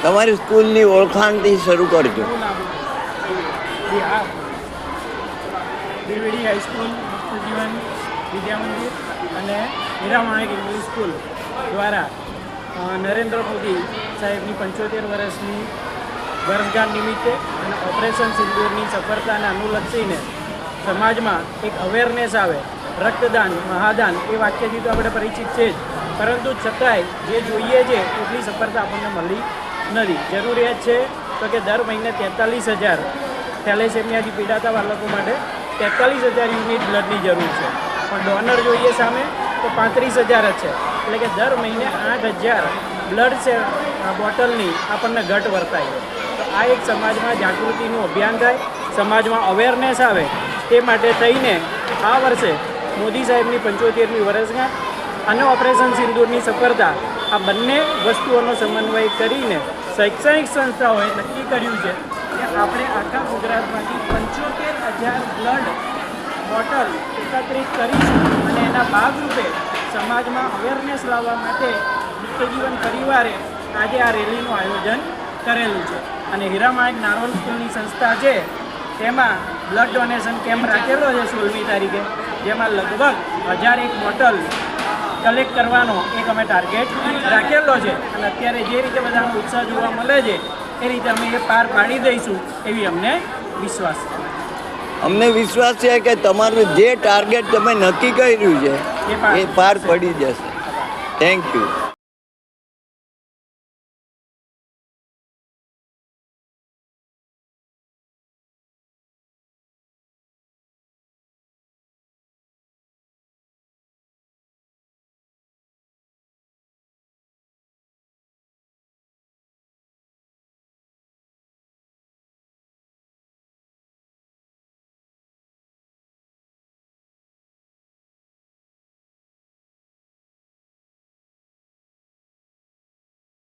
તમારી સ્કૂલની ઓળખાણથી શરૂ કરજો. દિલવેડી હાઈસ્કૂલ, જીવન વિદ્યા મંદિર અને હીરામાણેક ઇંગ્લિશ સ્કૂલ દ્વારા નરેન્દ્ર મોદી સાહેબની 75 વર્ષની વર્ષગાંઠ નિમિત્તે અને ઓપરેશન સિંદૂરની સફળતાને અનુલક્ષીને સમાજમાં એક અવેરનેસ આવે. રક્તદાન, મહાદાન એ વાક્યથી તો આપણે પરિચિત છે જ, પરંતુ છતાંય જે જોઈએ છે એટલી સફળતા આપણને મળી નથી. જરૂરિયાત છે તો કે દર મહિને 43,000 થેલેસેમિયાથી પીડાતા બાળકો માટે 43,000 યુનિટ બ્લડની જરૂર છે, પણ ડોનર જોઈએ સામે તો 35,000 જ છે. એટલે કે દર મહિને 8,000 બ્લડ બોટલની આપણને ઘટ વર્તાય. તો આ એક સમાજમાં જાગૃતિનું અભિયાન થાય, સમાજમાં અવેરનેસ આવે. તે માટે થઈને આ વર્ષે મોદી સાહેબની 75મી વર્ષગાંઠ અને ઓપરેશન સિંદૂરની સફળતા, આ બંને વસ્તુઓનો સમન્વય કરીને શૈક્ષણિક સંસ્થાઓએ નક્કી કર્યું છે કે આપણે આખા ગુજરાતમાંથી 75,000 બ્લડ બોટલ એકત્રિત કરીશું અને એના ભાગરૂપે સમાજમાં અવેરનેસ લાવવા માટે નિત્યજીવન પરિવારે આજે આ રેલીનું આયોજન કરેલું છે. અને હીરામાણેક નારોલ સ્કૂલની સંસ્થા છે તેમાં બ્લડ ડોનેશન કેમ્પ રાખેલો છે 16મી તારીખે, જેમાં લગભગ 1001 બોટલ કલેક્ટ કરવાનો એક અમે ટાર્ગેટ રાખેલો છે. અને અત્યારે જે રીતે બધાનો ઉત્સાહ જોવા મળે છે એ રીતે અમે એ પાર પાડી દઈશું એવી અમને વિશ્વાસ છે. અમને વિશ્વાસ છે કે તમારું જે ટાર્ગેટ તમે નક્કી કર્યું છે એ પાર પડી જશે. Thank you.